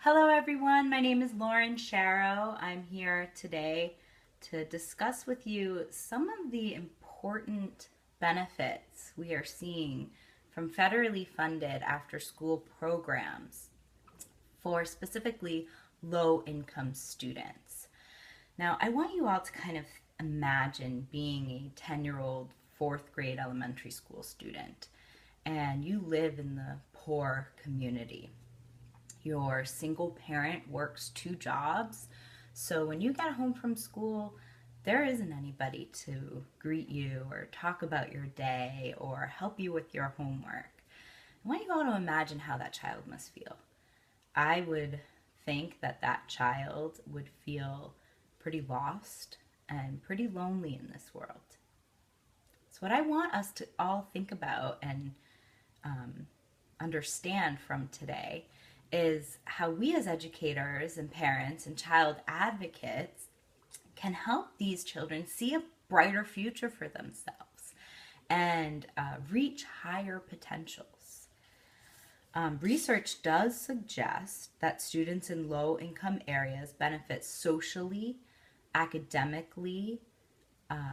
Hello everyone, my name is Lauren Sharrow. I'm here today to discuss with you some of the important benefits we are seeing from federally funded after-school programs for specifically low-income students. Now, I want you all to kind of imagine being a 10-year-old fourth grade elementary school student and you live in the poor community. Your single parent works two jobs, so when you get home from school, there isn't anybody to greet you or talk about your day or help you with your homework. I want you all to imagine how that child must feel. I would think that that child would feel pretty lost and pretty lonely in this world. So what I want us to all think about and understand from today is how we as educators and parents and child advocates can help these children see a brighter future for themselves and reach higher potentials. Research does suggest that students in low-income areas benefit socially, academically,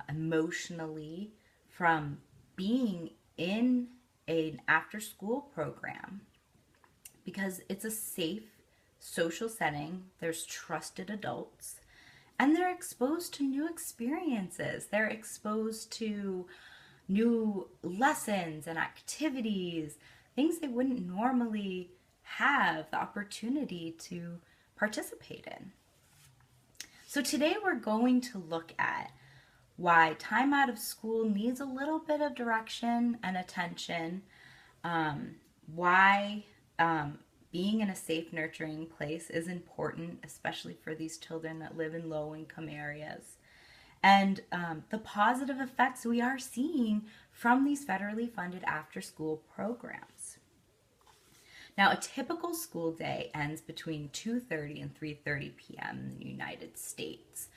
emotionally from being in an after-school program because it's a safe social setting, there's trusted adults, and they're exposed to new experiences. They're exposed to new lessons and activities, things they wouldn't normally have the opportunity to participate in. So today we're going to look at why time out of school needs a little bit of direction and attention, why being in a safe, nurturing place is important, especially for these children that live in low-income areas, and the positive effects we are seeing from these federally funded after-school programs. Now, a typical school day ends between 2:30 and 3:30 p.m. in the United States.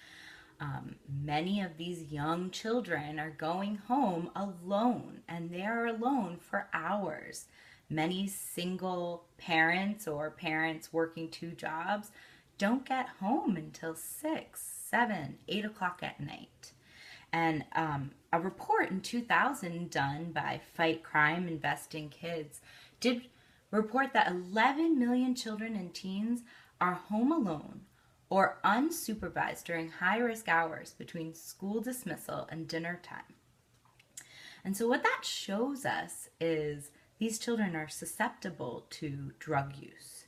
Many of these young children are going home alone, and they are alone for hours. Many single parents or parents working two jobs don't get home until 6, 7, 8 o'clock at night. And a report in 2000 done by Fight Crime Investing Kids did report that 11 million children and teens are home alone or unsupervised during high-risk hours between school dismissal and dinner time. And so what that shows us is these children are susceptible to drug use,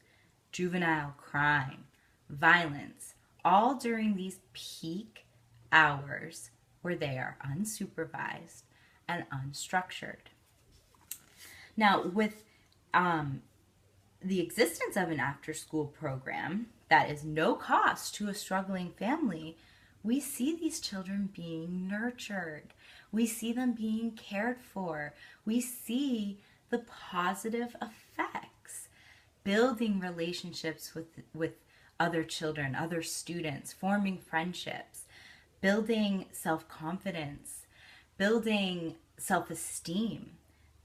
juvenile crime, violence, all during these peak hours where they are unsupervised and unstructured. Now, with the existence of an after-school program that is no cost to a struggling family, we see these children being nurtured. We see them being cared for. We see the positive effects, building relationships with other children, other students, forming friendships, building self-confidence, building self-esteem.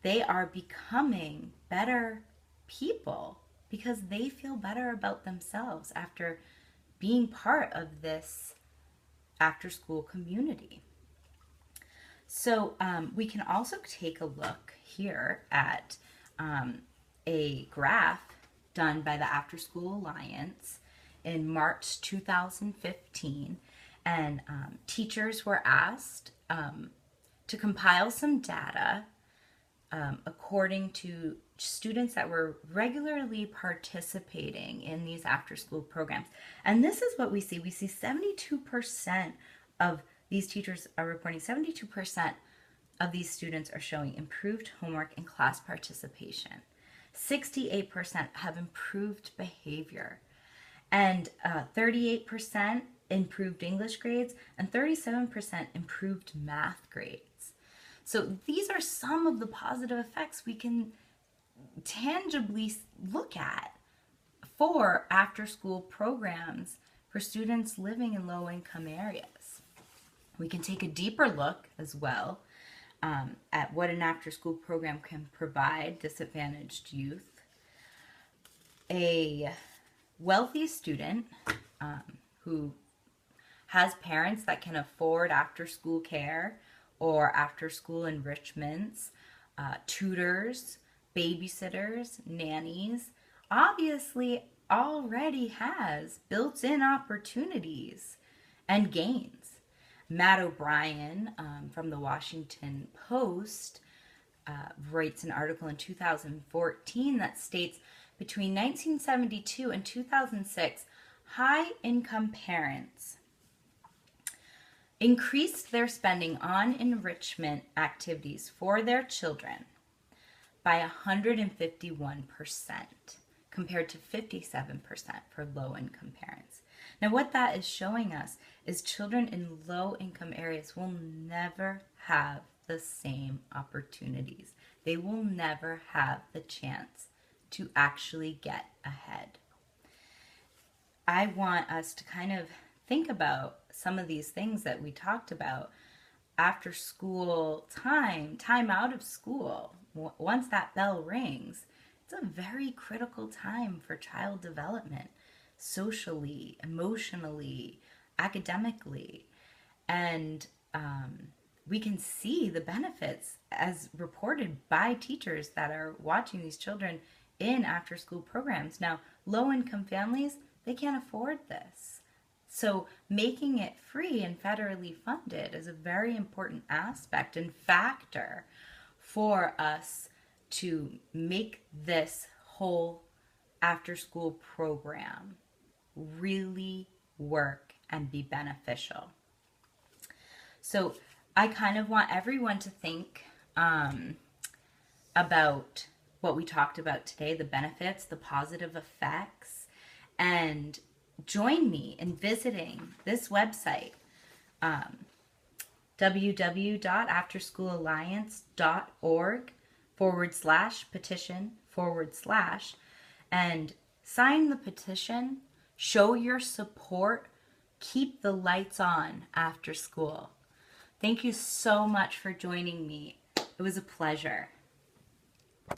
They are becoming better people because they feel better about themselves after being part of this after-school community. So we can also take a look here at a graph done by the After School Alliance in March 2015, and teachers were asked to compile some data according to students that were regularly participating in these after-school programs. And this is what we see. We see 72% of these teachers are reporting 72% of these students are showing improved homework and class participation. 68% have improved behavior, and 38% improved English grades, and 37% improved math grades. So these are some of the positive effects we can tangibly look at for after-school programs for students living in low-income areas. We can take a deeper look as well at what an after-school program can provide disadvantaged youth. A wealthy student who has parents that can afford after school care or after school enrichments, tutors, babysitters, nannies, obviously already has built-in opportunities and gains. Matt O'Brien from the Washington Post writes an article in 2014 that states between 1972 and 2006, high-income parents increased their spending on enrichment activities for their children by 151% compared to 57% for low-income parents. Now, what that is showing us is children in low-income areas will never have the same opportunities. They will never have the chance to actually get ahead. I want us to kind of think about some of these things that we talked about. After school time out of school, once that bell rings, it's a very critical time for child development, socially, emotionally, academically. And we can see the benefits as reported by teachers that are watching these children in after school programs. Now, low income families, they can't afford this. So making it free and federally funded is a very important aspect and factor for us to make this whole after school program really work and be beneficial. So I kind of want everyone to think about what we talked about today, the benefits, the positive effects, and join me in visiting this website, www.afterschoolalliance.org/petition/ and sign the petition, show your support, keep the lights on after school. Thank you so much for joining me. It was a pleasure.